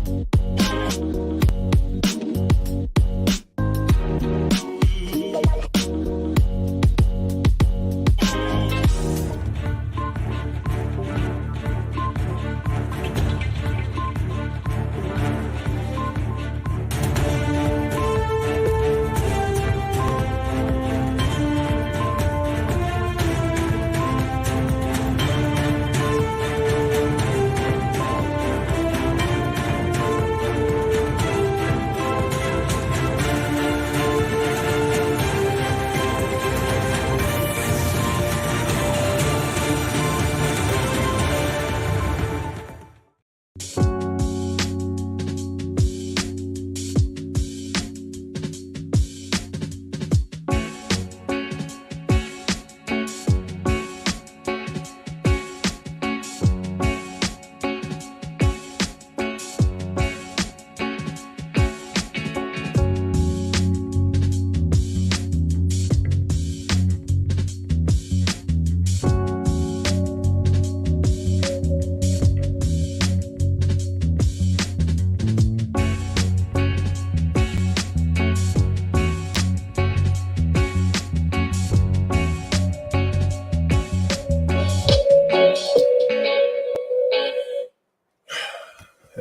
Hey,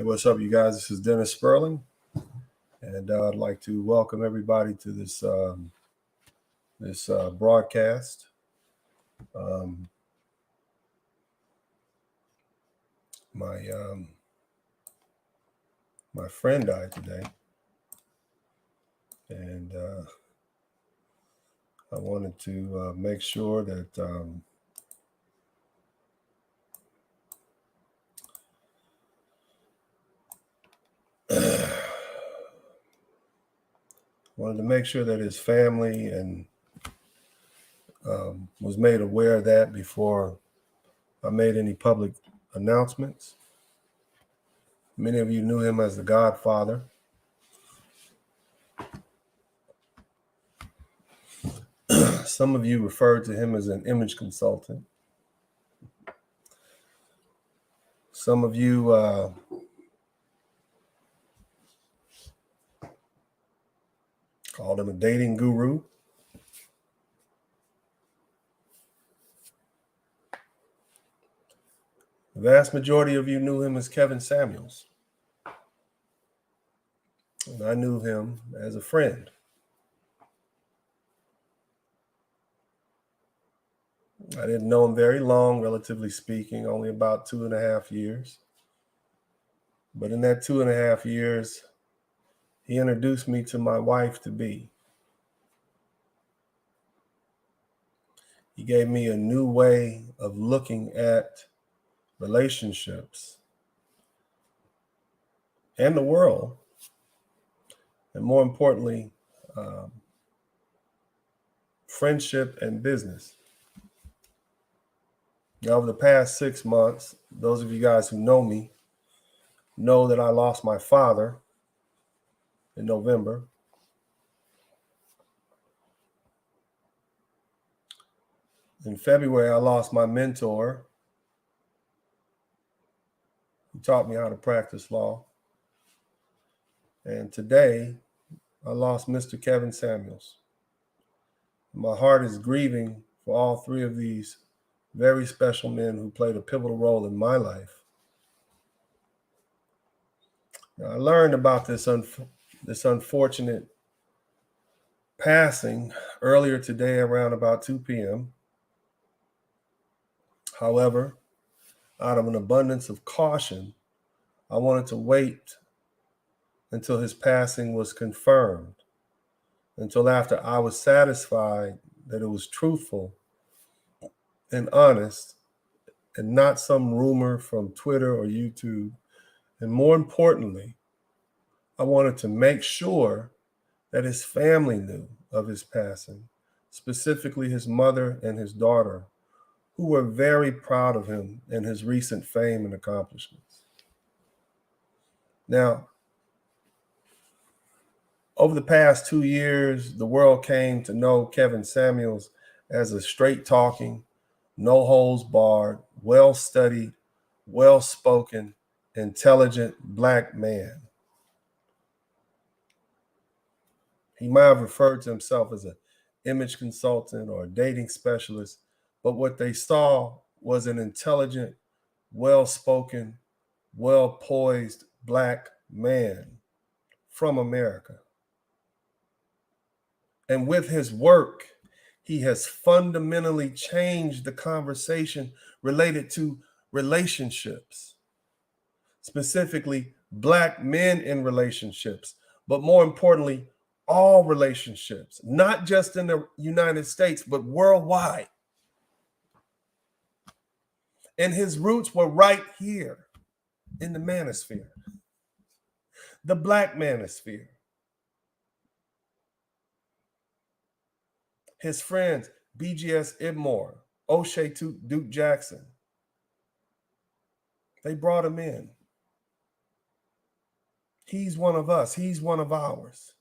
what's up, you guys? This is Dennis Sperling, and I'd like to welcome everybody to this broadcast. My friend died today, and I wanted to make sure that his family and was made aware of that before I made any public announcements. Many of you knew him as the Godfather. Some of you referred to him as an image consultant. Some of you called him a dating guru. The vast majority of you knew him as Kevin Samuels. And I knew him as a friend. I didn't know him very long, relatively speaking, only about 2.5 years. But in that 2.5 years, he introduced me to my wife-to-be. He gave me a new way of looking at relationships and the world, and more importantly, friendship and business. Now, over the past 6 months, those of you guys who know me know that I lost my father in November. In February, I lost my mentor, who taught me how to practice law. And today, I lost Mr. Kevin Samuels. My heart is grieving for all three of these very special men who played a pivotal role in my life. Now, I learned about this unfortunate passing earlier today around about 2 p.m. However, out of an abundance of caution, I wanted to wait until his passing was confirmed, until after I was satisfied that it was truthful and honest and not some rumor from Twitter or YouTube. And more importantly, I wanted to make sure that his family knew of his passing, specifically his mother and his daughter, who were very proud of him and his recent fame and accomplishments. Now, over the past 2 years, the world came to know Kevin Samuels as a straight-talking, no holds barred, well-studied, well-spoken, intelligent black man. He might have referred to himself as an image consultant or a dating specialist, but what they saw was an intelligent, well-spoken, well-poised black man from America. And with his work, he has fundamentally changed the conversation related to relationships, specifically black men in relationships, but more importantly, all relationships, not just in the United States, but worldwide. And his roots were right here in the manosphere, the black manosphere. His friends, BGS Ibmore, O'Shea Duke Jackson, they brought him in. He's one of us. He's one of ours.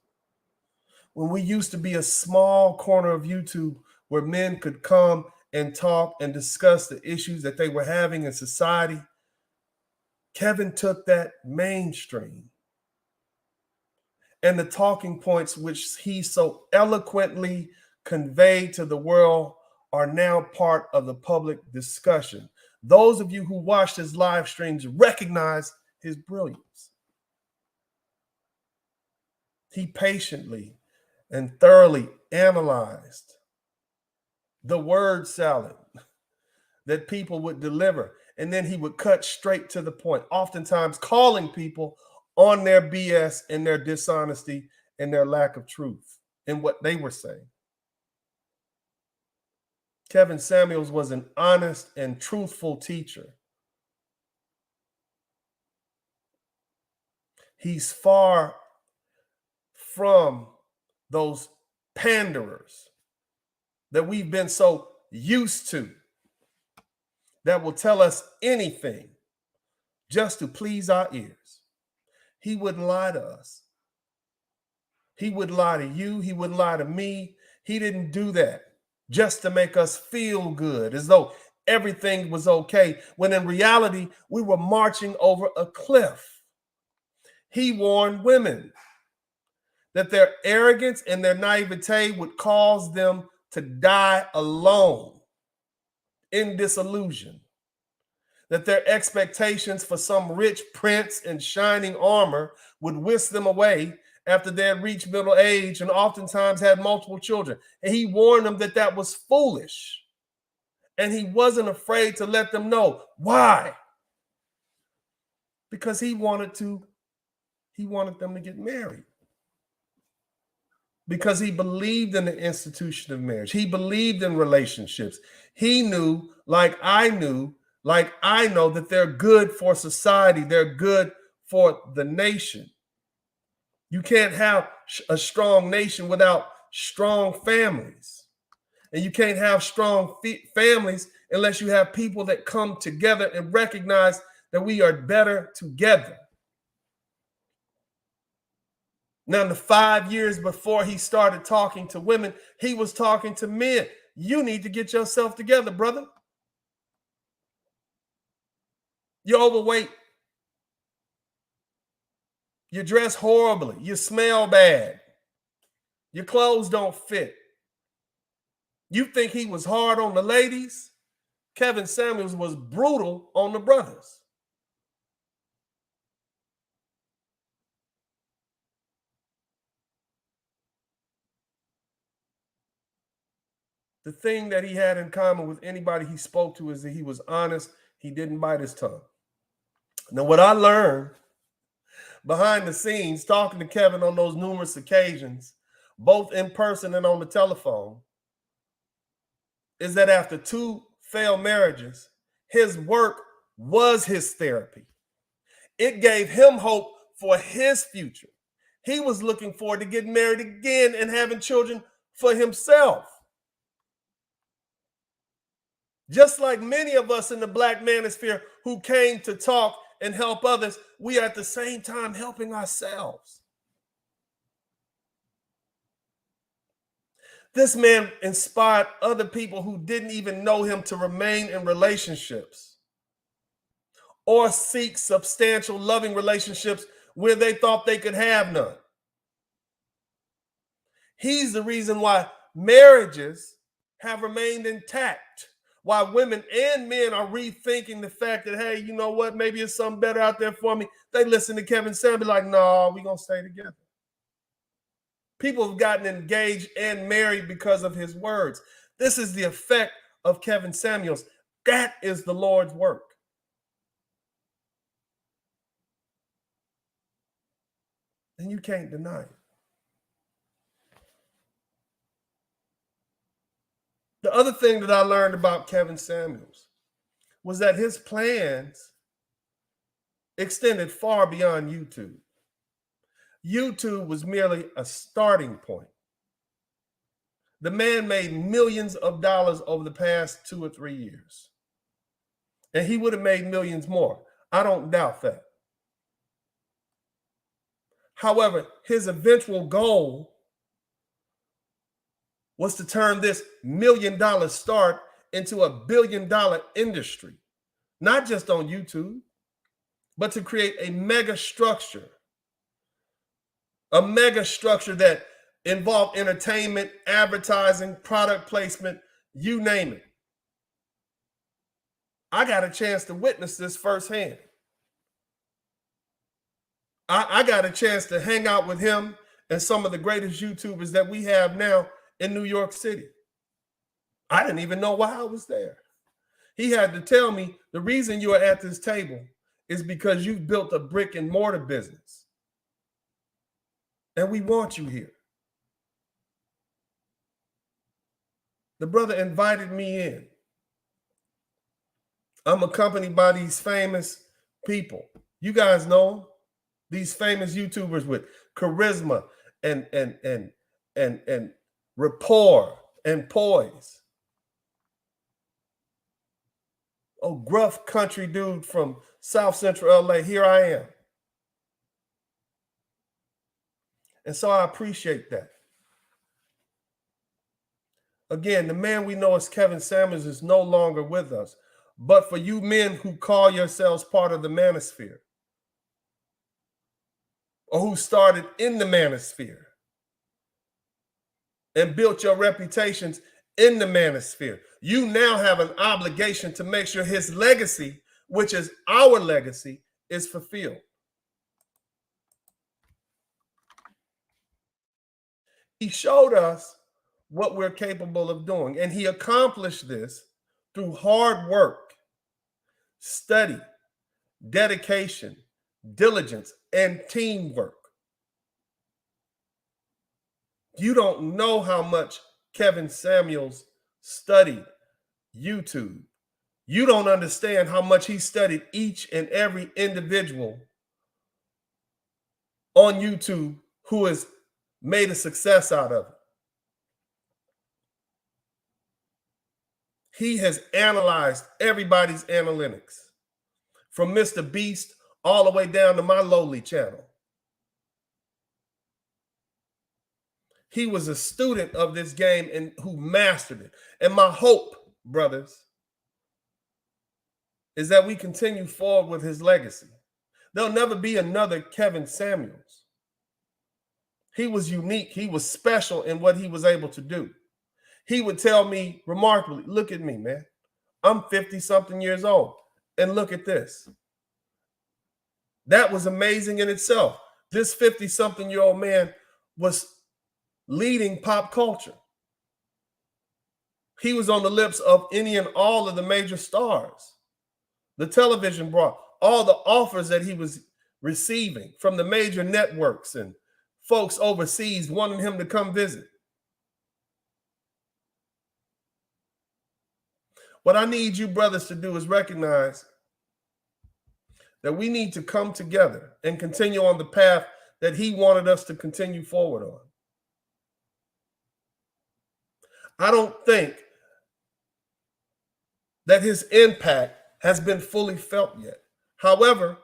When we used to be a small corner of YouTube where men could come and talk and discuss the issues that they were having in society, Kevin took that mainstream. And the talking points which he so eloquently conveyed to the world are now part of the public discussion. Those of you who watched his live streams recognize his brilliance. He patiently and thoroughly analyzed the word salad that people would deliver. And then he would cut straight to the point, oftentimes calling people on their BS and their dishonesty and their lack of truth in what they were saying. Kevin Samuels was an honest and truthful teacher. He's far from those panderers that we've been so used to that will tell us anything just to please our ears. He wouldn't lie to us. He wouldn't lie to you. He wouldn't lie to me. He didn't do that just to make us feel good, as though everything was okay, when in reality, we were marching over a cliff. He warned women that their arrogance and their naivete would cause them to die alone in disillusion, that their expectations for some rich prince in shining armor would whisk them away after they had reached middle age and oftentimes had multiple children. And he warned them that that was foolish. And he wasn't afraid to let them know why. Because he wanted them to get married. Because he believed in the institution of marriage. He believed in relationships. He knew, like I know, that they're good for society. They're good for the nation. You can't have a strong nation without strong families. And you can't have strong families unless you have people that come together and recognize that we are better together. Now, in the 5 years before he started talking to women, he was talking to men. You need to get yourself together, brother. You're overweight. You dress horribly. You smell bad. Your clothes don't fit. You think he was hard on the ladies? Kevin Samuels was brutal on the brothers. The thing that he had in common with anybody he spoke to is that he was honest. He didn't bite his tongue. Now, what I learned behind the scenes, talking to Kevin on those numerous occasions, both in person and on the telephone, is that after 2 failed marriages, his work was his therapy. It gave him hope for his future. He was looking forward to getting married again and having children for himself. Just like many of us in the Black manosphere who came to talk and help others, we are at the same time helping ourselves. This man inspired other people who didn't even know him to remain in relationships. or seek substantial, loving relationships where they thought they could have none. He's the reason why marriages have remained intact, why women and men are rethinking the fact that, hey, you know what, maybe it's something better out there for me. They listen to Kevin Samuels, be like, no, we're going to stay together. People have gotten engaged and married because of his words. This is the effect of Kevin Samuels. That is the Lord's work. And you can't deny it. The other thing that I learned about Kevin Samuels was that his plans extended far beyond YouTube. YouTube was merely a starting point. The man made millions of dollars over the past 2 or 3 years. And he would have made millions more. I don't doubt that. However, his eventual goal was to turn this $1 million start into a $1 billion industry, not just on YouTube, but to create a mega structure that involved entertainment, advertising, product placement, you name it. I got a chance to witness this firsthand. I got a chance to hang out with him and some of the greatest YouTubers that we have now in New York City. I didn't even know why I was there. He had to tell me the reason you are at this table is because you've built a brick and mortar business. And we want you here. The brother invited me in. I'm accompanied by these famous people. You guys know them. These famous YouTubers with charisma and rapport and poise. Oh, gruff country dude from South Central LA. Here I am. And so I appreciate that. Again, the man we know as Kevin Samuels is no longer with us. But for you men who call yourselves part of the manosphere, or who started in the manosphere and built your reputations in the manosphere, you now have an obligation to make sure his legacy, which is our legacy, is fulfilled. He showed us what we're capable of doing, and he accomplished this through hard work, study, dedication, diligence, and teamwork. You don't know how much Kevin Samuels studied YouTube. You don't understand how much he studied each and every individual on YouTube who has made a success out of it. He has analyzed everybody's analytics, from Mr. Beast all the way down to my lowly channel. He was a student of this game and who mastered it. And my hope, brothers, is that we continue forward with his legacy. There'll never be another Kevin Samuels. He was unique. He was special in what he was able to do. He would tell me remarkably, look at me, man. I'm 50-something years old. And look at this. That was amazing in itself. This 50-something-year-old man was leading pop culture. He was on the lips of any and all of the major stars. The television brought all the offers that he was receiving from the major networks and folks overseas wanting him to come visit. What I need you brothers to do is recognize that we need to come together and continue on the path that he wanted us to continue forward on. I don't think that his impact has been fully felt yet. However,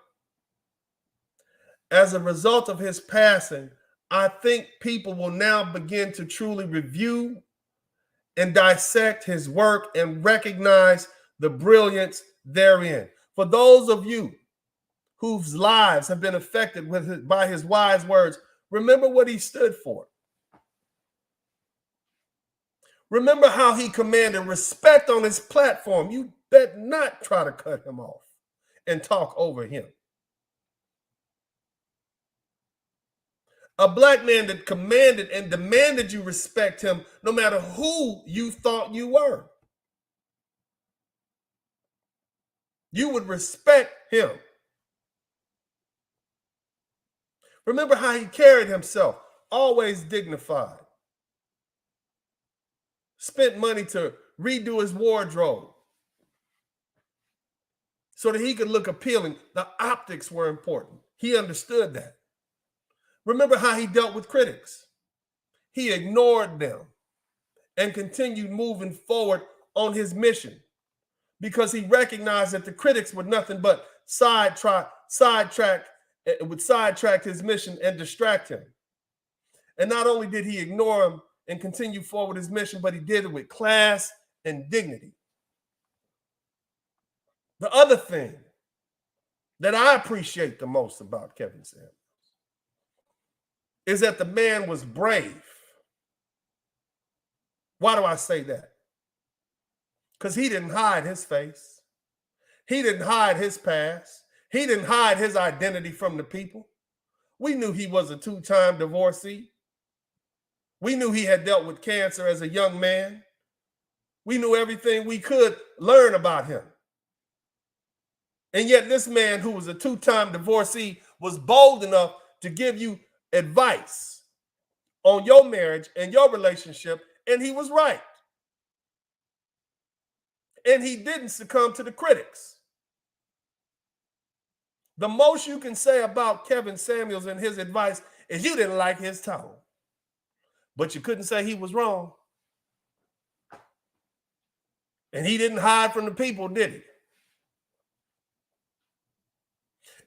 as a result of his passing, I think people will now begin to truly review and dissect his work and recognize the brilliance therein. For those of you whose lives have been affected by his wise words, remember what he stood for. Remember how he commanded respect on his platform. You bet not try to cut him off and talk over him. A black man that commanded and demanded you respect him no matter who you thought you were. You would respect him. Remember how he carried himself, always dignified. Spent money to redo his wardrobe so that he could look appealing. The optics were important. He understood that. Remember how he dealt with critics. He ignored them and continued moving forward on his mission because he recognized that the critics were nothing but sidetrack his mission and distract him. And not only did he ignore him and continue forward his mission, but he did it with class and dignity. The other thing that I appreciate the most about Kevin Samuels is that the man was brave. Why do I say that? Because he didn't hide his face. He didn't hide his past. He didn't hide his identity from the people. We knew he was a 2-time divorcee. We knew he had dealt with cancer as a young man. We knew everything we could learn about him. And yet this man who was a 2-time divorcee was bold enough to give you advice on your marriage and your relationship, and he was right. And he didn't succumb to the critics. The most you can say about Kevin Samuels and his advice is you didn't like his tone. But you couldn't say he was wrong. And he didn't hide from the people, did he?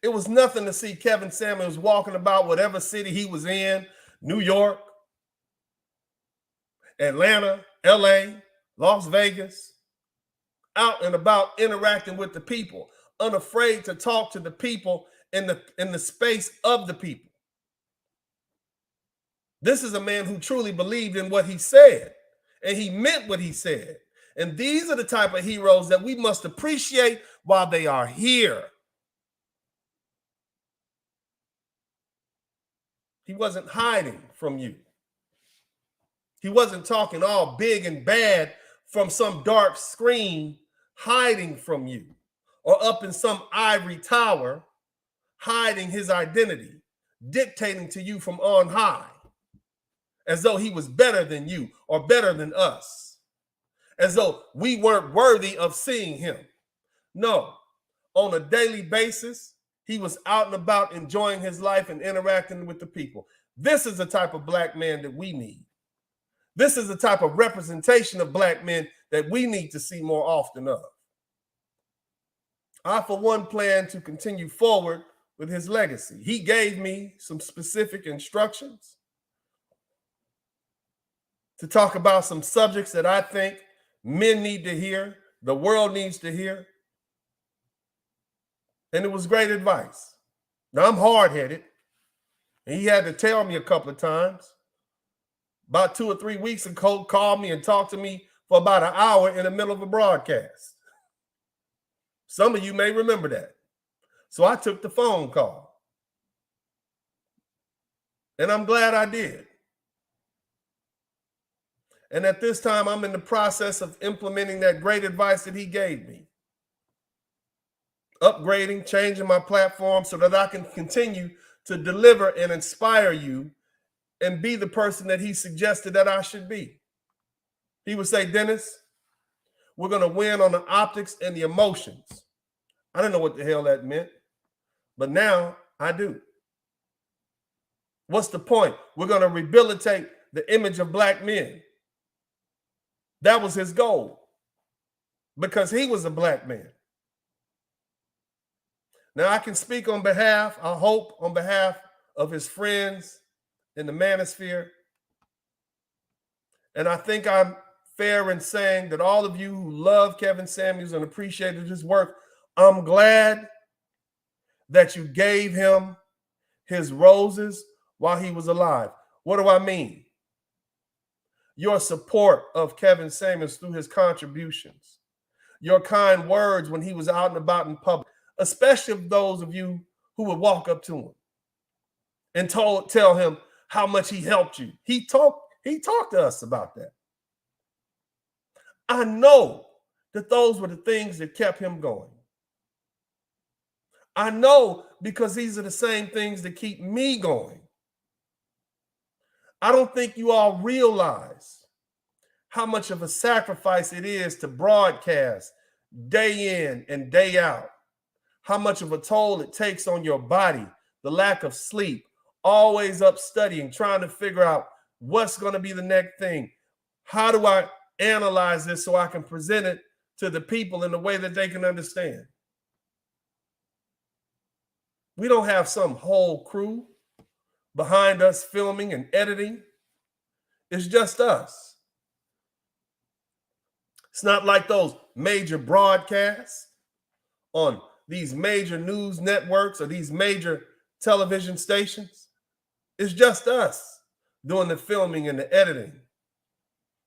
It was nothing to see Kevin Samuels walking about whatever city he was in, New York, Atlanta, LA, Las Vegas, out and about interacting with the people, unafraid to talk to the people in the space of the people. This is a man who truly believed in what he said, and he meant what he said. And these are the type of heroes that we must appreciate while they are here. He wasn't hiding from you. He wasn't talking all big and bad from some dark screen, hiding from you, or up in some ivory tower, hiding his identity, dictating to you from on high, as though he was better than you or better than us, as though we weren't worthy of seeing him. No, on a daily basis, he was out and about enjoying his life and interacting with the people. This is the type of black man that we need. This is the type of representation of black men that we need to see more often of. I, for one, plan to continue forward with his legacy. He gave me some specific instructions to talk about some subjects that I think men need to hear, the world needs to hear. And it was great advice. Now, I'm hard-headed, and he had to tell me a couple of times. About 2 or 3 weeks ago, called me and talked to me for about an hour in the middle of a broadcast. Some of you may remember that. So I took the phone call. And I'm glad I did. And at this time, I'm in the process of implementing that great advice that he gave me. Upgrading, changing my platform so that I can continue to deliver and inspire you and be the person that he suggested that I should be. He would say, Dennis, we're going to win on the optics and the emotions. I didn't know what the hell that meant, but now I do. What's the point? We're going to rehabilitate the image of black men. That was his goal because he was a black man. Now, I can speak on behalf, I hope, on behalf of his friends in the manosphere. And I think I'm fair in saying that all of you who love Kevin Samuels and appreciated his work I'm glad that you gave him his roses while he was alive. What do I mean? Your support of Kevin Samuels through his contributions, your kind words when he was out and about in public, especially of those of you who would walk up to him and tell him how much he helped you. He talked to us about that. I know that those were the things that kept him going. I know because these are the same things that keep me going. I don't think you all realize how much of a sacrifice it is to broadcast day in and day out, how much of a toll it takes on your body, the lack of sleep, always up studying, trying to figure out what's going to be the next thing. How do I analyze this so I can present it to the people in the way that they can understand? We don't have some whole crew behind us filming and editing. It's just us. It's not like those major broadcasts on these major news networks or these major television stations. It's just us doing the filming and the editing.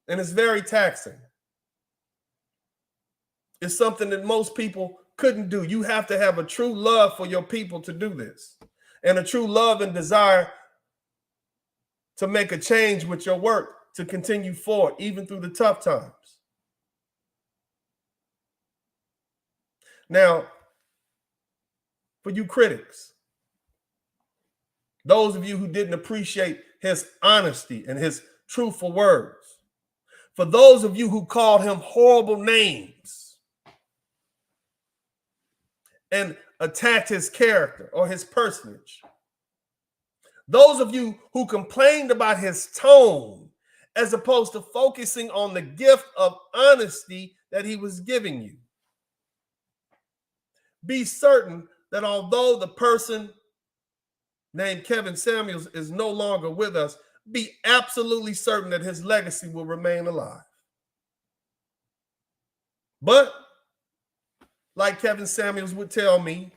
And it's very taxing. It's something that most people couldn't do. You have to have a true love for your people to do this, and a true love and desire to make a change with your work, to continue forward, even through the tough times. Now, for you critics, those of you who didn't appreciate his honesty and his truthful words, for those of you who called him horrible names and attacked his character or his personage, those of you who complained about his tone as opposed to focusing on the gift of honesty that he was giving you, be certain that although the person named Kevin Samuels is no longer with us, be absolutely certain that his legacy will remain alive. But like Kevin Samuels would tell me,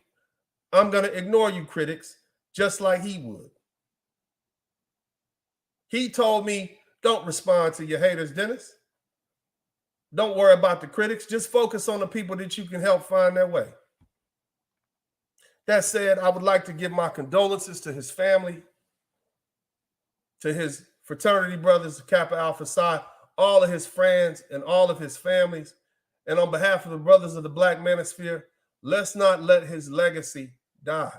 I'm going to ignore you critics just like he would. He told me, don't respond to your haters, Dennis. Don't worry about the critics. Just focus on the people that you can help find their way. That said, I would like to give my condolences to his family, to his fraternity brothers, Kappa Alpha Psi, all of his friends and all of his families. And on behalf of the brothers of the Black Manosphere, let's not let his legacy die.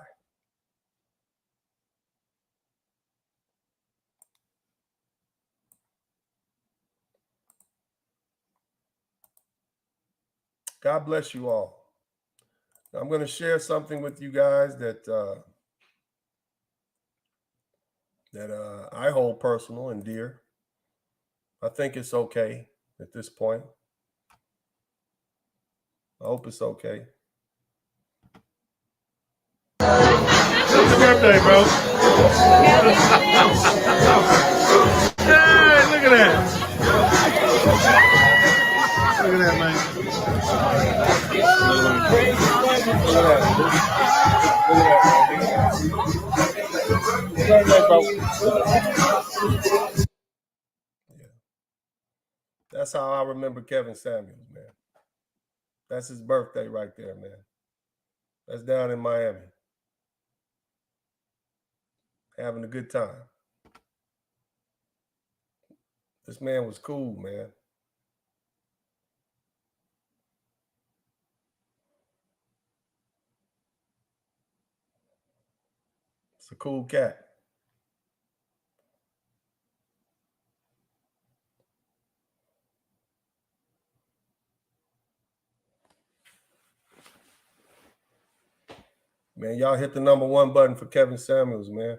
God bless you all. Now, I'm going to share something with you guys that I hold personal and dear. I think it's okay at this point. I hope it's okay. Happy birthday, bro. Hey, look at that. Look at that, man. Look at that, bro. Yeah. That's how I remember Kevin Samuels, man. That's his birthday right there, man. That's down in Miami. Having a good time. This man was cool, man. It's a cool cat. Man, y'all hit the #1 button for Kevin Samuels, man.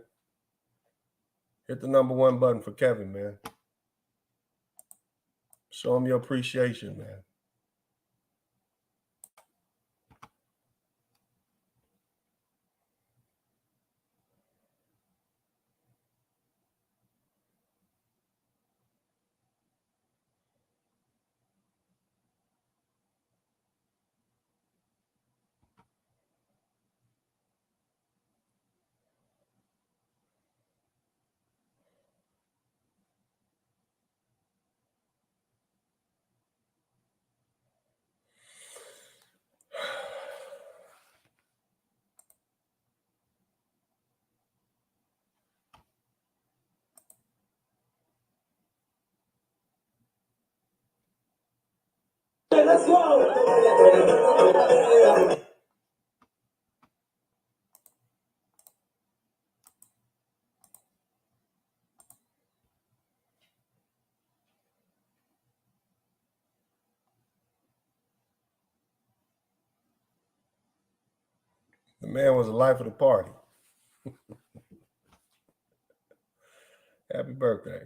Hit the #1 button for Kevin, man. Show him your appreciation, man. Let's go. The man was the life of the party. Happy birthday.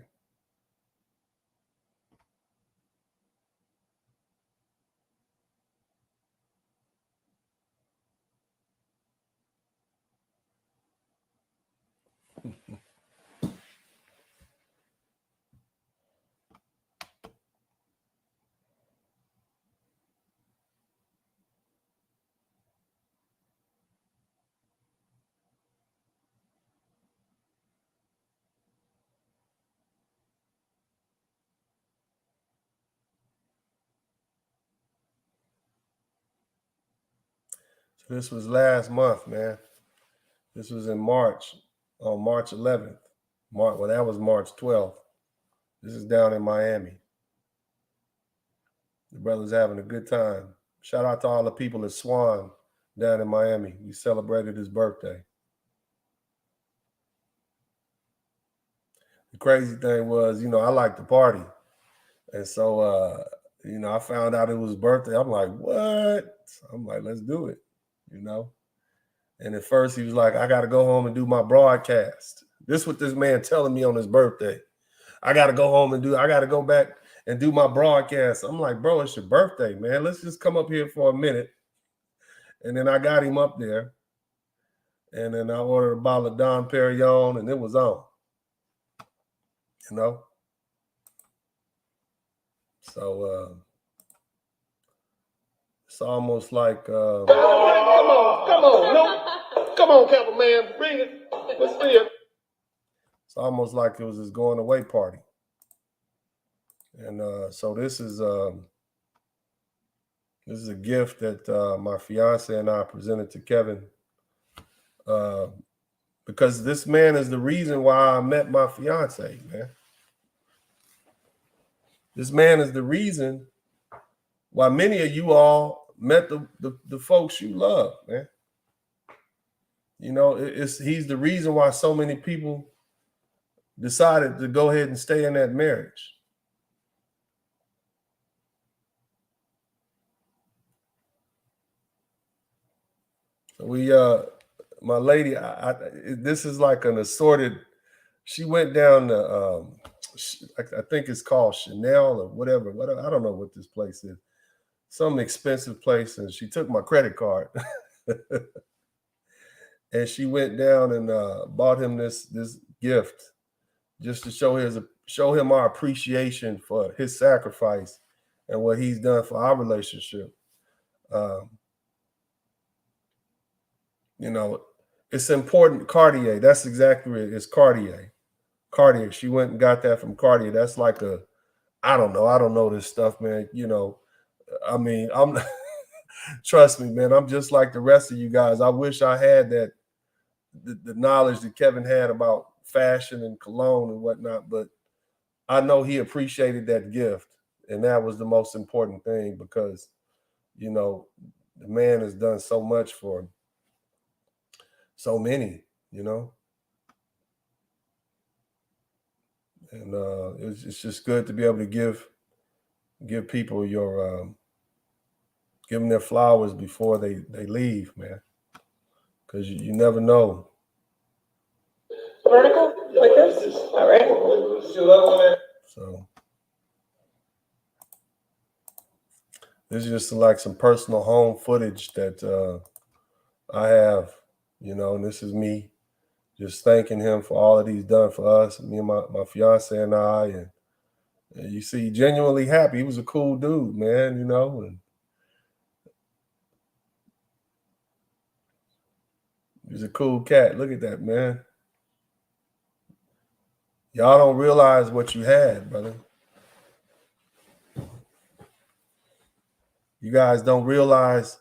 So this was last month, man. This was in March, on March 11th. Well, that was March 12th. This is down in Miami. The brother's having a good time. Shout out to all the people at Swan down in Miami. We celebrated his birthday. The crazy thing was, you know, I like to party. And so, you know, I found out it was his birthday. I'm like, what? I'm like, let's do it, you know? And at first he was like, I got to go home and do my broadcast. This is what this man telling me on his birthday. I got to go home and I got to go back and do my broadcast. I'm like, bro, it's your birthday, man. Let's just come up here for a minute. And then I got him up there. And then I ordered a bottle of Dom Perignon, and it was on. You know? So it's almost like come on, no, come on, Kappa man, bring it. Let's see it. It's almost like it was his going away party. And so this is a gift that my fiance and I presented to Kevin, because this man is the reason why I met my fiance, man. This man is the reason why many of you all met the folks you love, man. You know, he's the reason why so many people decided to go ahead and stay in that marriage. So we, my lady, this is like an assorted. She went down to, I think it's called Chanel or whatever. I don't know what this place is. Some expensive place, and she took my credit card. And she went down and bought him this gift just to show him our appreciation for his sacrifice and what he's done for our relationship. You know, it's important. Cartier, that's exactly it. It's Cartier. Cartier. She went and got that from Cartier. That's like I don't know this stuff, man. You know, I mean, I'm trust me, man, I'm just like the rest of you guys. I wish I had the knowledge that Kevin had about fashion and cologne and whatnot, but I know he appreciated that gift, and that was the most important thing, because, you know, the man has done so much for so many, you know. And it's just good to be able to give people your give them their flowers before they leave, man, because you never know. Vertical like this. All right. So this is just like some personal home footage that I have, you know, and this is me just thanking him for all that he's done for us, me and my fiance and I, and you see, genuinely happy. He was a cool dude, man, you know, and he's a cool cat. Look at that, man. Y'all don't realize what you had, brother. You guys don't realize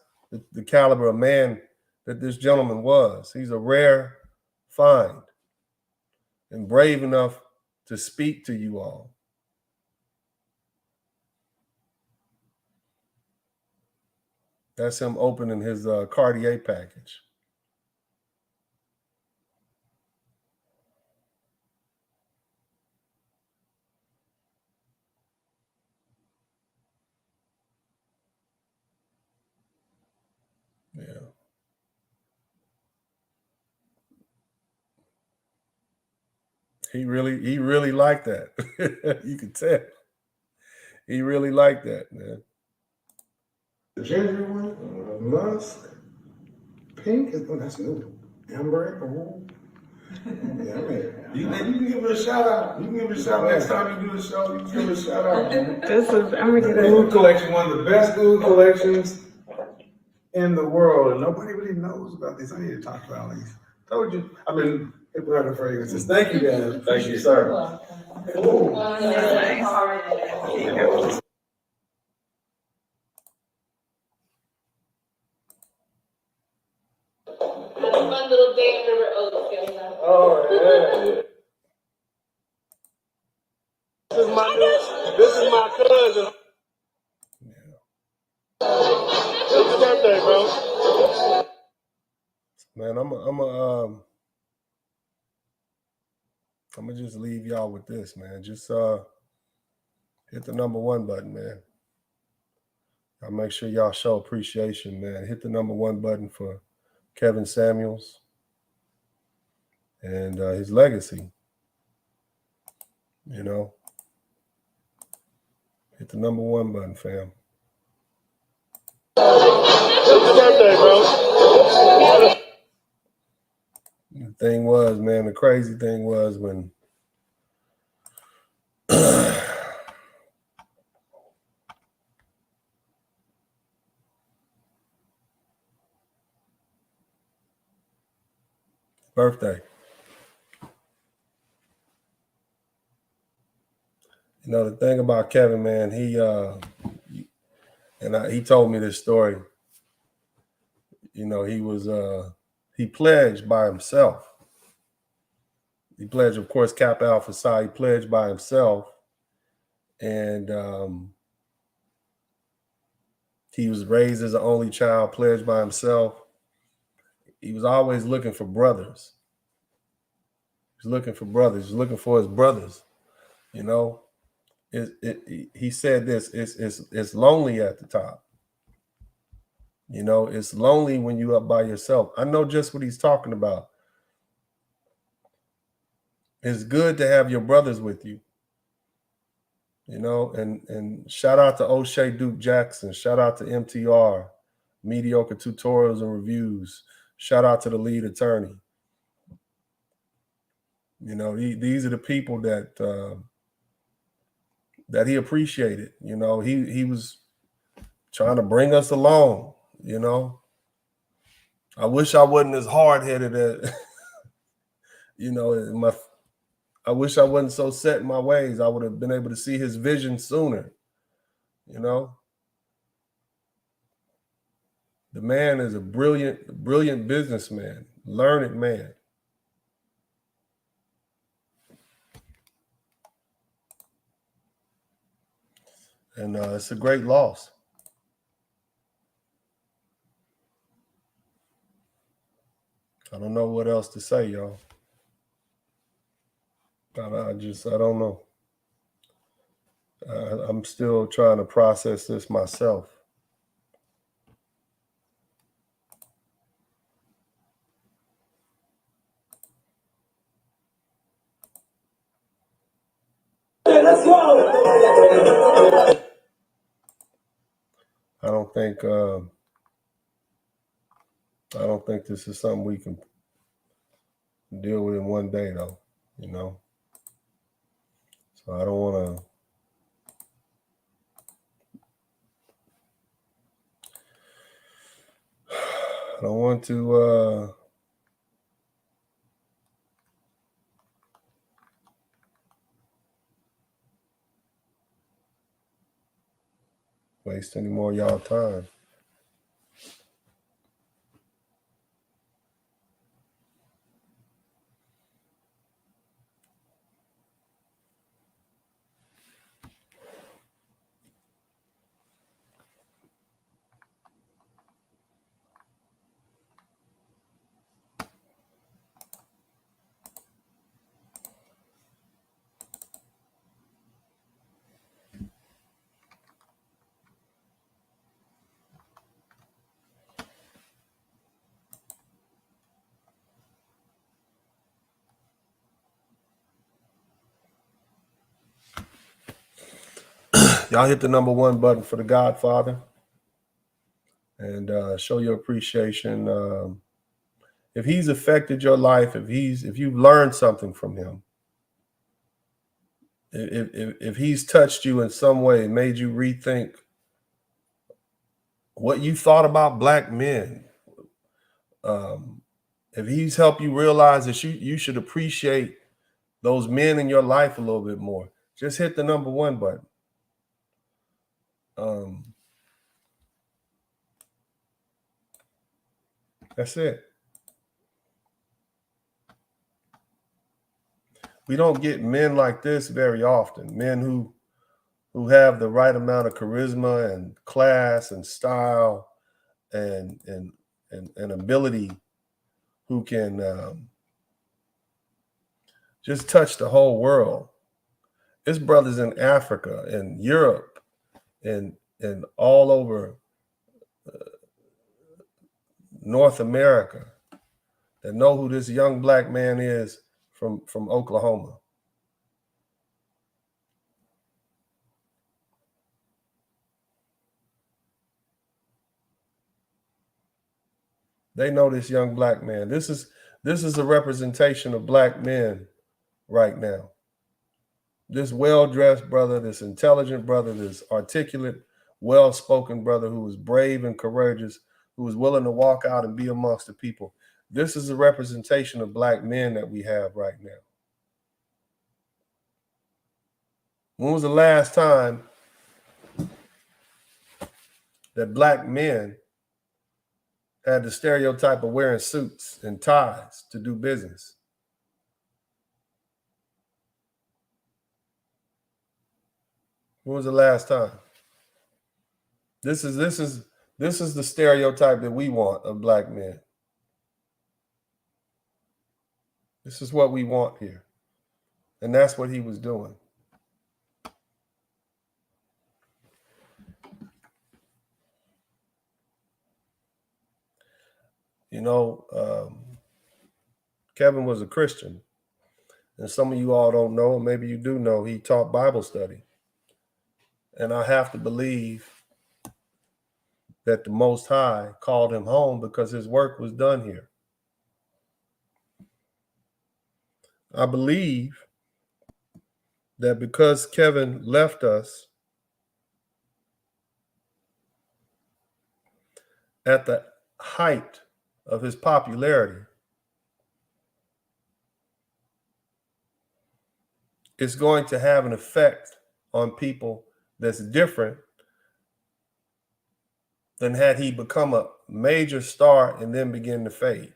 the caliber of man that this gentleman was. He's a rare find and brave enough to speak to you all. That's him opening his Cartier package. Yeah. He really liked that. You could tell. He really liked that, man. The ginger one, musk, pink is that's new. Amber, yeah, man. You can give it a shout out. You can give it a shout out next time you do the show. You can give it a shout out. I'm gonna get a oud collection, one of the best oud collections in the world, and nobody really knows about these. I need to talk about these. Told you. I mean, people have the fragrances. Thank you, guys. Thank you, sir. Fun little day in River Oaks. Oh, yeah. This is my cousin. Happy birthday, bro. Man, I'm gonna just leave y'all with this, man. Just hit the #1 button, man. I'll make sure y'all show appreciation, man. Hit the #1 button for Kevin Samuels and his legacy. You know, hit the #1 button, fam. Happy birthday, bro. The thing was, man, the crazy thing was when birthday. You know, the thing about Kevin, man, he told me this story. You know, he pledged by himself. He pledged, of course, Kappa Alpha Psi. He pledged by himself, and he was raised as an only child, pledged by himself. He was always looking for brothers. He was looking for brothers. He was looking for his brothers. You know, he said this: it's lonely at the top. You know, it's lonely when you're up by yourself. I know just what he's talking about. It's good to have your brothers with you. You know, and shout out to O'Shea Duke Jackson. Shout out to MTR, Mediocre Tutorials and Reviews. Shout out to the lead attorney. You know, these are the people that he appreciated. You know, he was trying to bring us along. You know, I wish I wasn't as hard-headed as, you know, I wish I wasn't so set in my ways. I would have been able to see his vision sooner. You know, the man is a brilliant businessman, learned man. And it's a great loss. I don't know what else to say, y'all. I don't know. I'm still trying to process this myself. Let's go. I don't think this is something we can deal with in one day, though. You know, so I don't want to. I don't want to waste any more of y'all time. Y'all hit the #1 button for the Godfather and show your appreciation. If he's affected your life, if you've learned something from him, if he's touched you in some way, made you rethink what you thought about black men, if he's helped you realize that you should appreciate those men in your life a little bit more, just hit the #1 button. That's it. We don't get men like this very often. Men who have the right amount of charisma and class and style and ability, who can just touch the whole world. There's brothers in Africa and Europe and all over North America that know who this young black man is from Oklahoma. They know this young black man. This is a representation of black men right now. This well-dressed brother, this intelligent brother, this articulate, well-spoken brother who is brave and courageous, who is willing to walk out and be amongst the people. This is a representation of black men that we have right now. When was the last time that black men had the stereotype of wearing suits and ties to do business? When was the last time? This is the stereotype that we want of black men. This is what we want here. And that's what he was doing. You know, Kevin was a Christian. And some of you all don't know, maybe you do know, he taught Bible study. And I have to believe that the Most High called him home because his work was done here. I believe that because Kevin left us at the height of his popularity, it's going to have an effect on people that's different than had he become a major star and then begin to fade.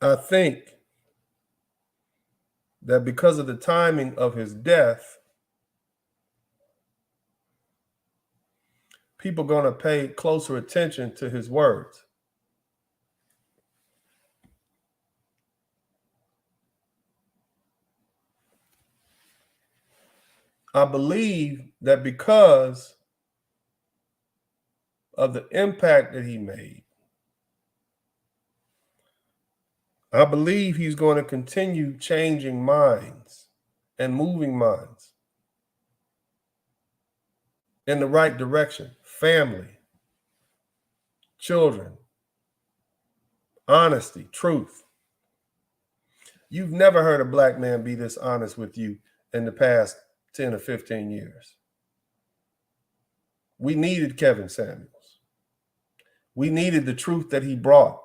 I think that because of the timing of his death, people are going to pay closer attention to his words. I believe that because of the impact that he made, I believe he's going to continue changing minds and moving minds in the right direction. Family, children, honesty, truth. You've never heard a black man be this honest with you in the past 10 or 15 years. We needed Kevin Samuels. We needed the truth that he brought.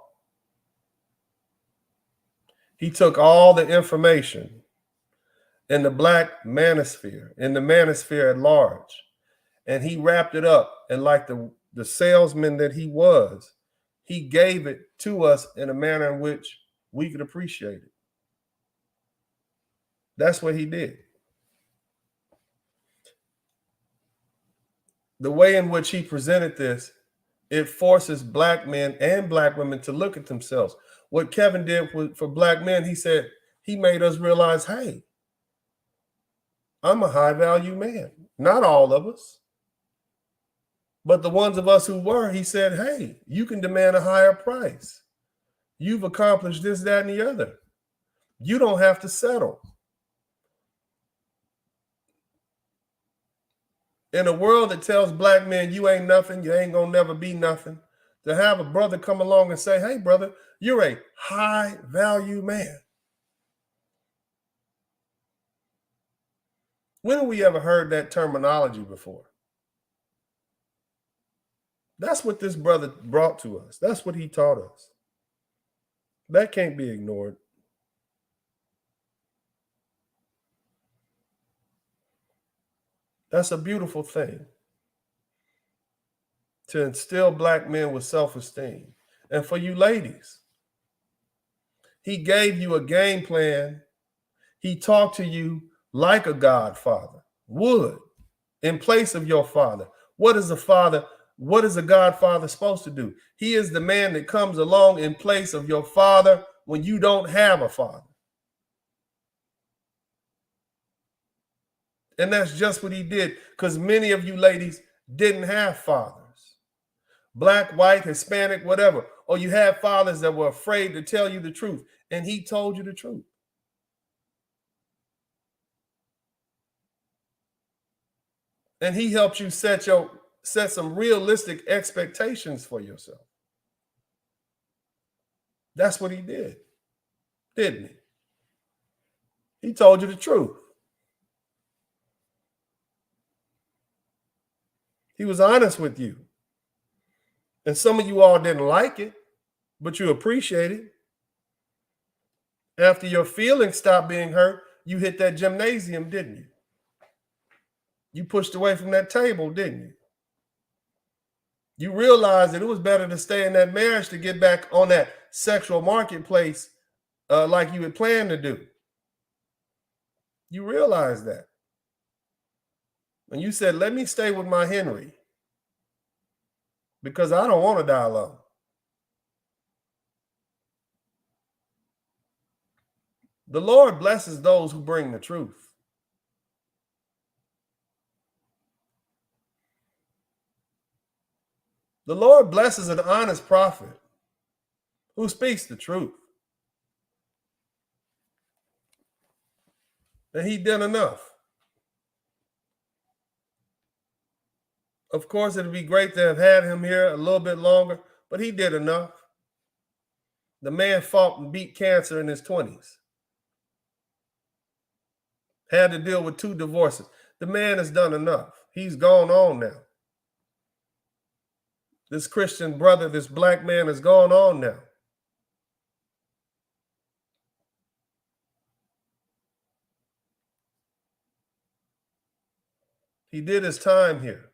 He took all the information in the black manosphere, in the manosphere at large, and he wrapped it up. And like the salesman that he was, he gave it to us in a manner in which we could appreciate it. That's what he did. The way in which he presented this, it forces black men and black women to look at themselves. What Kevin did for black men, he said, he made us realize, hey, I'm a high value man. Not all of us, but the ones of us who were, he said, hey, you can demand a higher price. You've accomplished this, that, and the other. You don't have to settle. In a world that tells black men, you ain't nothing, you ain't gonna never be nothing, to have a brother come along and say, hey, brother, you're a high value man. When have we ever heard that terminology before? That's what this brother brought to us. That's what he taught us. That can't be ignored. That's a beautiful thing, to instill black men with self-esteem. And for you ladies, he gave you a game plan. He talked to you like a godfather would, in place of your father. What is a father? What is a godfather supposed to do? He is the man that comes along in place of your father when you don't have a father. And that's just what he did, because many of you ladies didn't have fathers. Black, white, Hispanic, whatever. Or you had fathers that were afraid to tell you the truth. And he told you the truth. And he helped you set some realistic expectations for yourself. That's what he did, didn't he? He told you the truth. He was honest with you. And some of you all didn't like it, but you appreciate it. After your feelings stopped being hurt, you hit that gymnasium, didn't you? You pushed away from that table, didn't you? You realized that it was better to stay in that marriage to get back on that sexual marketplace like you had planned to do. You realized that. And you said, let me stay with my Henry because I don't want to die alone. The Lord blesses those who bring the truth. The Lord blesses an honest prophet who speaks the truth. And he did enough. Of course, it'd be great to have had him here a little bit longer, but he did enough. The man fought and beat cancer in his 20s. Had to deal with 2 divorces. The man has done enough. He's gone on now. This Christian brother, this black man has gone on now. He did his time here.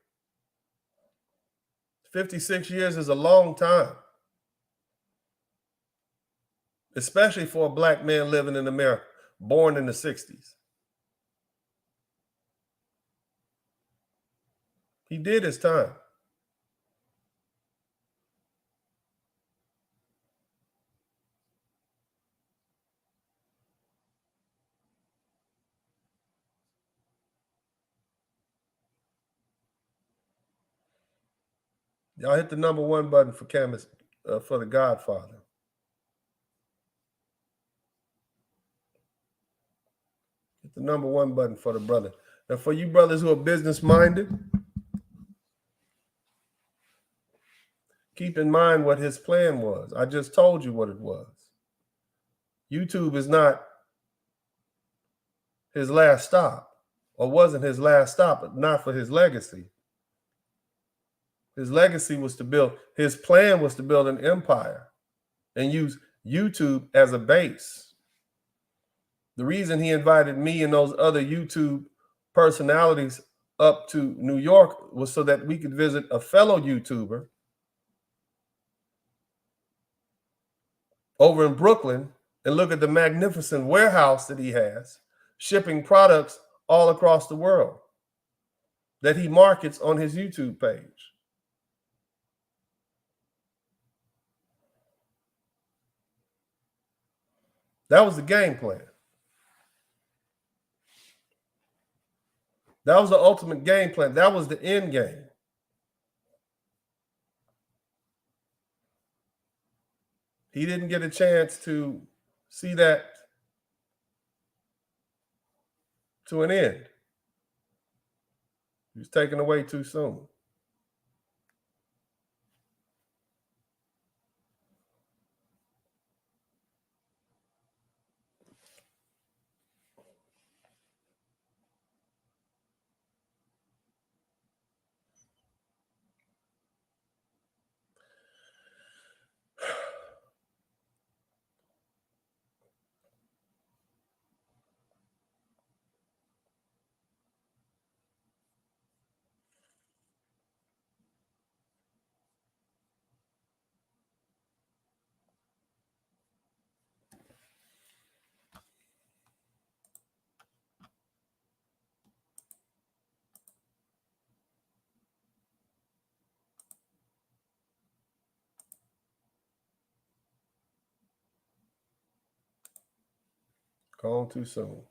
56 years is a long time, especially for a black man living in America, born in the 60s. He did his time. Y'all hit the number 1 button for for the Godfather. Hit the number 1 button for the brother. And for you brothers who are business minded, keep in mind what his plan was. I just told you what it was. YouTube is not his last stop, or wasn't his last stop, but not for his legacy. His legacy was to build, his plan was to build an empire and use YouTube as a base. The reason he invited me and those other YouTube personalities up to New York was so that we could visit a fellow YouTuber over in Brooklyn and look at the magnificent warehouse that he has, shipping products all across the world that he markets on his YouTube page. That was the game plan. That was the ultimate game plan. That was the end game. He didn't get a chance to see that to an end. He was taken away too soon. Gone too soon.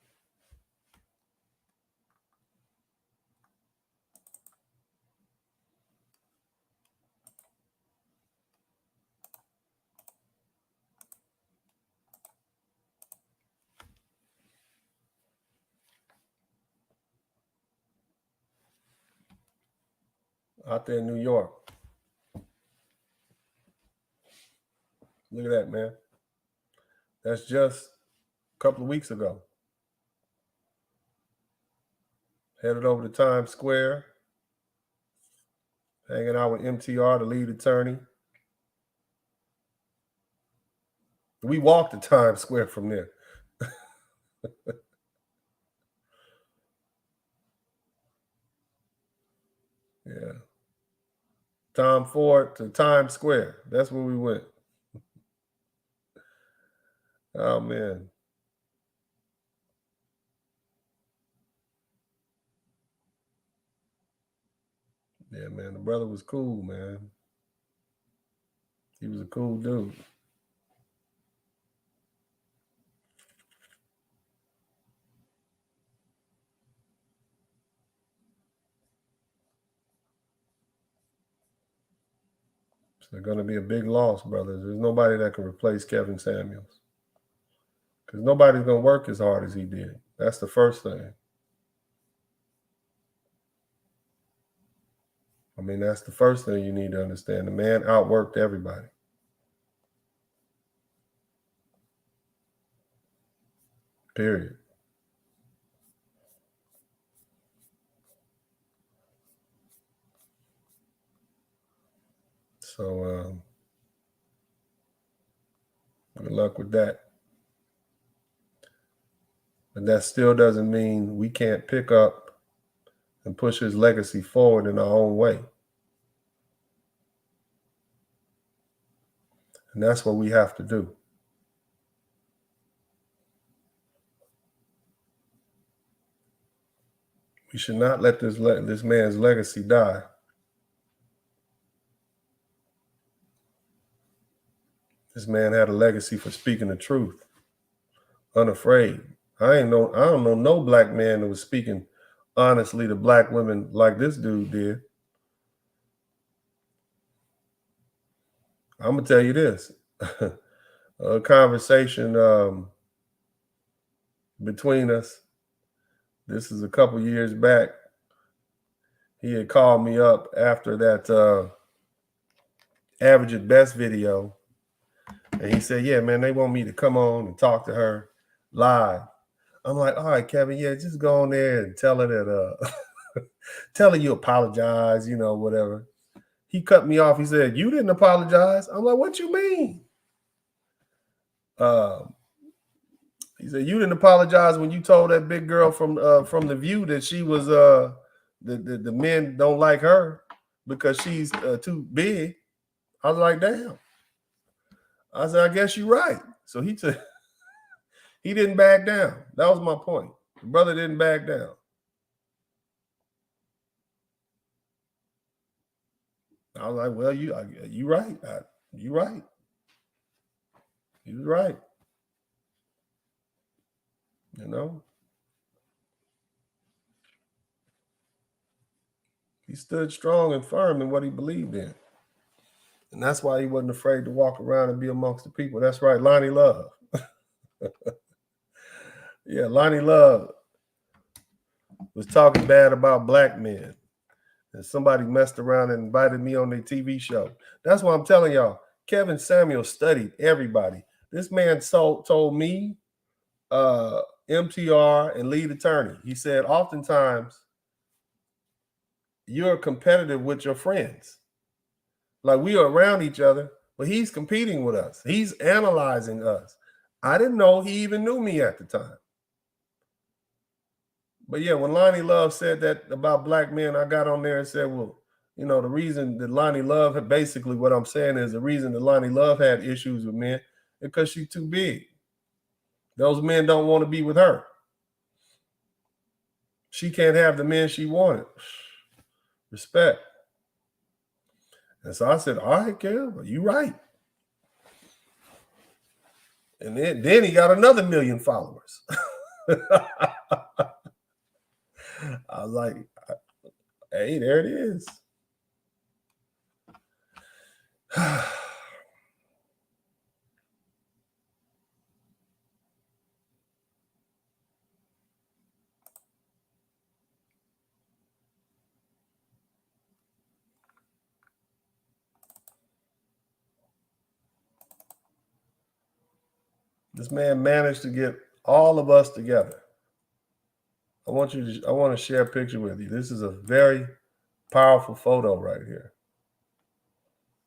Out there in New York. Look at that, man. That's just a couple of weeks ago. Headed over to Times Square, hanging out with MTR, the lead attorney. We walked to Times Square from there. Yeah. Tom Ford to Times Square. That's where we went. Oh, man. Yeah, man. The brother was cool, man. He was a cool dude. It's going to be a big loss, brothers. There's nobody that can replace Kevin Samuels. Because nobody's going to work as hard as he did. That's the first thing. I mean, that's the first thing you need to understand. The man outworked everybody. Period. So, good luck with that. But that still doesn't mean we can't pick up and push his legacy forward in our own way. And that's what we have to do. We should not let this man's legacy die. This man had a legacy for speaking the truth, unafraid. I don't know no black man that was speaking honestly to black women like this dude did. I'm gonna tell you this. A conversation between us. This is a couple years back. He had called me up after that Average at Best video. And he said, yeah, man, they want me to come on and talk to her live. I'm like, all right, Kevin, yeah, just go on there and tell her that, tell her you apologize, you know, whatever. He cut me off. He said, you didn't apologize. I'm like, what you mean? He said, you didn't apologize when you told that big girl from The View that she was, the men don't like her because she's too big. I was like, damn. I said, I guess you're right. So he didn't back down. That was my point. The brother didn't back down. I was like, well, you right. You right. He was right. You know? He stood strong and firm in what he believed in. And that's why he wasn't afraid to walk around and be amongst the people. That's right, Lonnie Love. Yeah, Lonnie Love was talking bad about black men. And somebody messed around and invited me on their TV show. That's what I'm telling y'all. Kevin Samuels studied everybody. This man told me, MTR, and lead attorney. He said, oftentimes, you're competitive with your friends. Like, we are around each other, but he's competing with us. He's analyzing us. I didn't know he even knew me at the time. But yeah, when Lonnie Love said that about black men, I got on there and said, well, you know, the reason that Lonnie Love had, basically what I'm saying is the reason that Lonnie Love had issues with men is because she's too big. Those men don't want to be with her. She can't have the men she wanted. Respect. And so I said, all right, Kev, you right. And then he got another 1 million followers. I was like, hey, there it is. This man managed to get all of us together. I want to share a picture with you. This is a very powerful photo right here.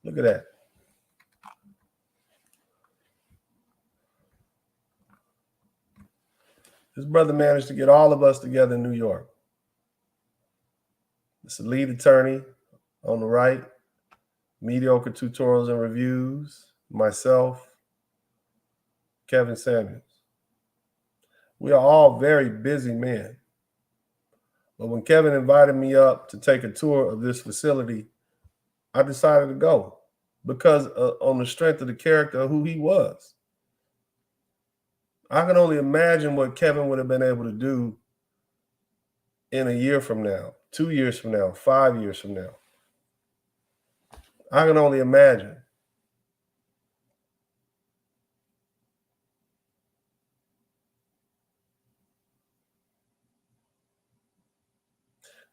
Look at that. This brother managed to get all of us together in New York. It's the lead attorney on the right, Mediocre Tutorials and Reviews, myself, Kevin Samuels. We are all very busy men. But when Kevin invited me up to take a tour of this facility, I decided to go because on the strength of the character of who he was. I can only imagine what Kevin would have been able to do in a year from now, 2 years from now, 5 years from now. I can only imagine.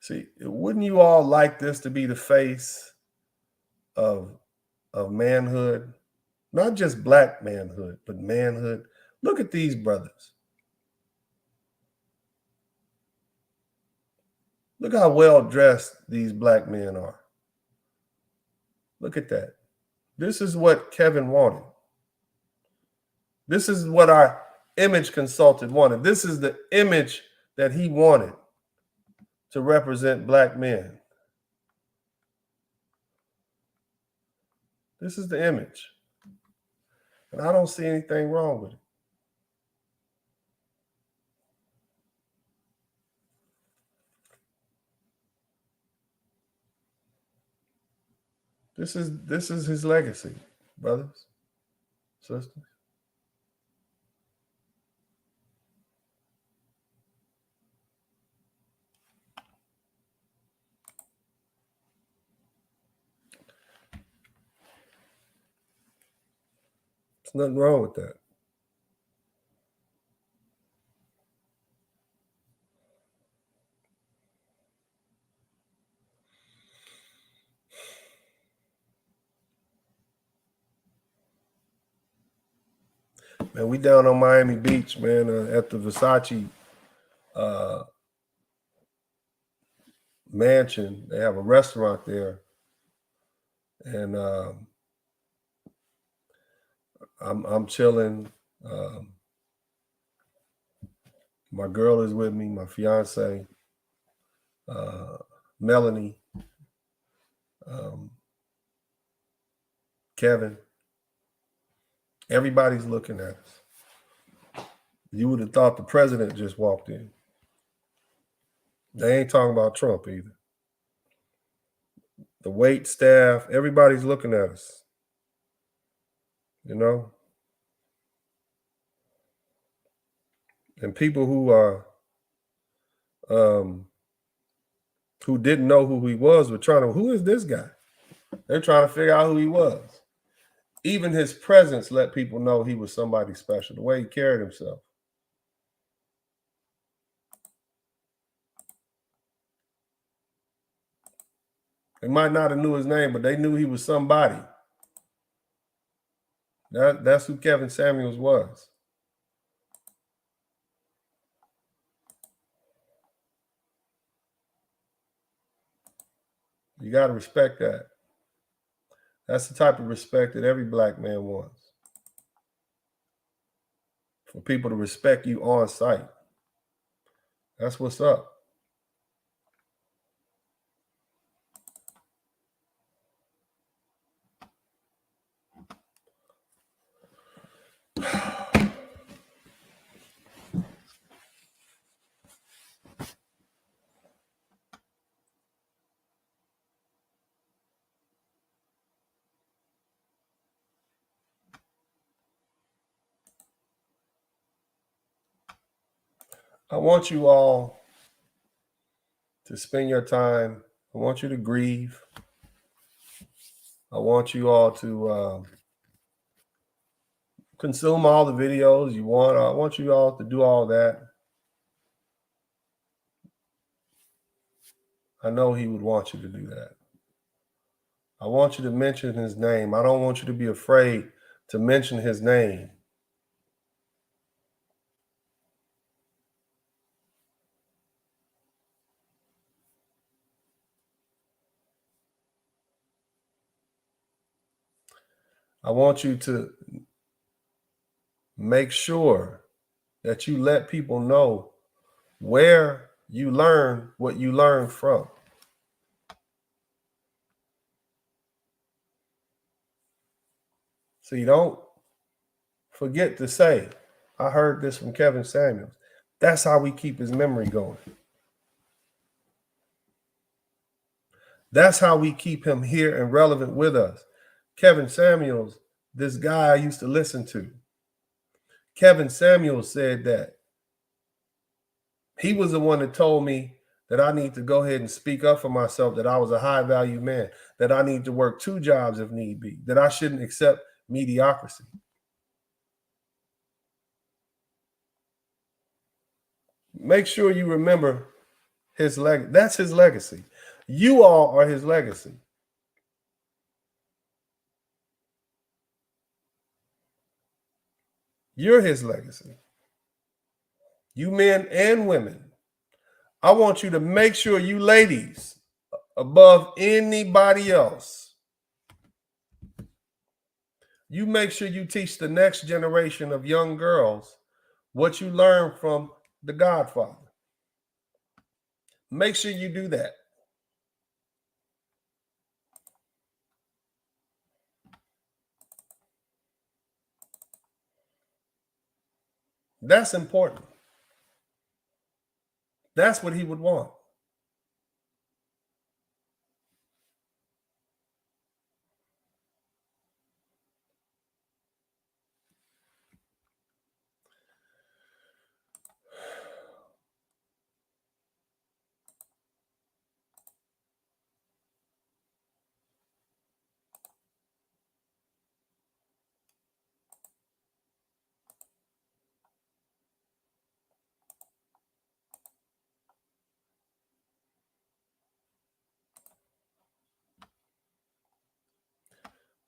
See, wouldn't you all like this to be the face of manhood? Not just black manhood, but manhood. Look at these brothers. Look how well dressed these black men are. Look at that. This is what Kevin wanted. This is what our image consultant wanted. This is the image that he wanted to represent black men. This is the image. And I don't see anything wrong with it. This is his legacy, brothers, sisters. There's nothing wrong with that. Man, we down on Miami Beach, man, at the Versace mansion. They have a restaurant there, and I'm chilling. My girl is with me, my fiance, Melanie, Kevin. Everybody's looking at us. You would have thought the president just walked in. They ain't talking about Trump either. The wait staff, everybody's looking at us. You know? And people who are who didn't know who he was were trying to, who is this guy? They're trying to figure out who he was. Even his presence let people know he was somebody special, the way he carried himself. They might not have knew his name, but they knew he was somebody. That's who Kevin Samuels was. You got to respect that. That's the type of respect that every black man wants. For people to respect you on sight. That's what's up. I want you all to spend your time. I want you to grieve. I want you all to consume all the videos you want. I want you all to do all that. I know he would want you to do that. I want you to mention his name. I don't want you to be afraid to mention his name. I want you to make sure that you let people know where you learn what you learned from. So you don't forget to say, I heard this from Kevin Samuels. That's how we keep his memory going. That's how we keep him here and relevant with us. Kevin Samuels, this guy I used to listen to. Kevin Samuels said that. He was the one that told me that I need to go ahead and speak up for myself, that I was a high value man, that I need to work 2 jobs if need be, that I shouldn't accept mediocrity. Make sure you remember his legacy. That's his legacy. You all are his legacy. You're his legacy. You men and women. I want you to make sure you ladies, above anybody else, you make sure you teach the next generation of young girls what you learned from The Godfather. Make sure you do that. That's important. That's what he would want.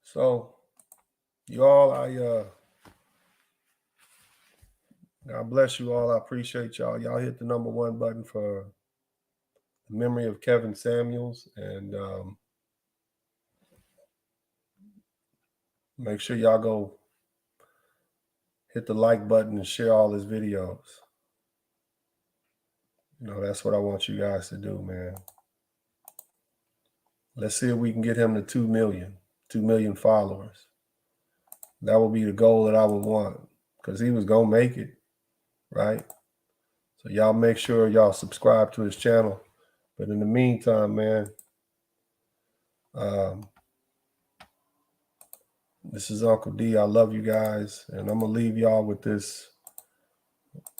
So, y'all, God bless you all. I appreciate y'all. Y'all hit the #1 button for the memory of Kevin Samuels, and make sure y'all go hit the like button and share all his videos. You know, that's what I want you guys to do, man. Let's see if we can get him to 2 million followers. That would be the goal that I would want, because he was going to make it, right? So y'all make sure y'all subscribe to his channel. But in the meantime, man, this is Uncle D. I love you guys. And I'm going to leave y'all with this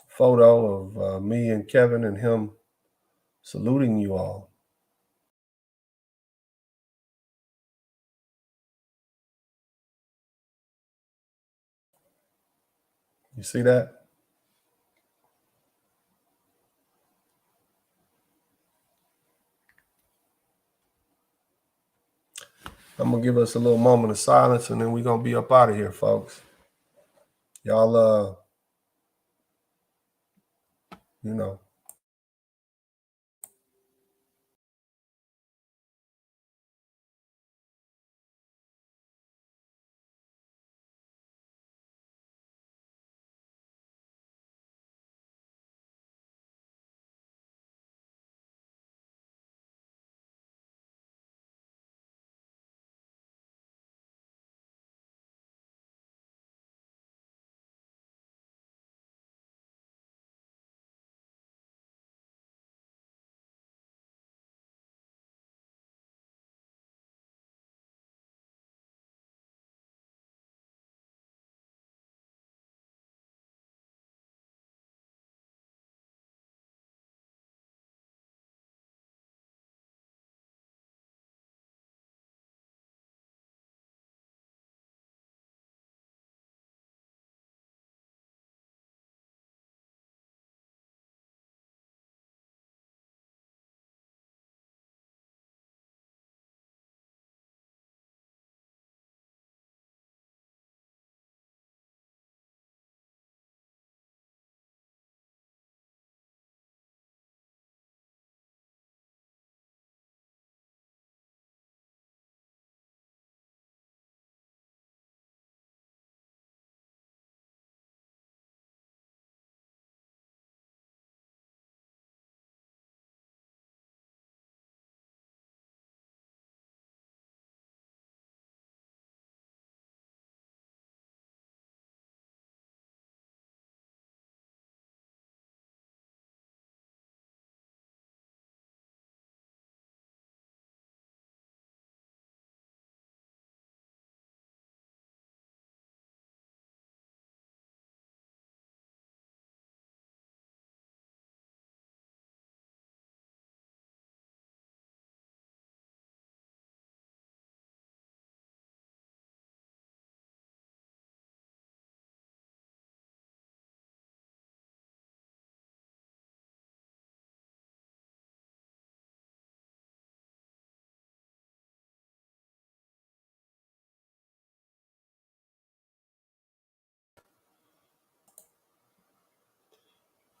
photo of me and Kevin and him saluting you all. You see that? I'm gonna give us a little moment of silence, and then we're gonna be up out of here, folks. Y'all, you know.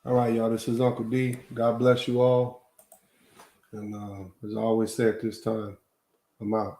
All right, y'all. This is Uncle D. God bless you all. And as I always say at this time, I'm out.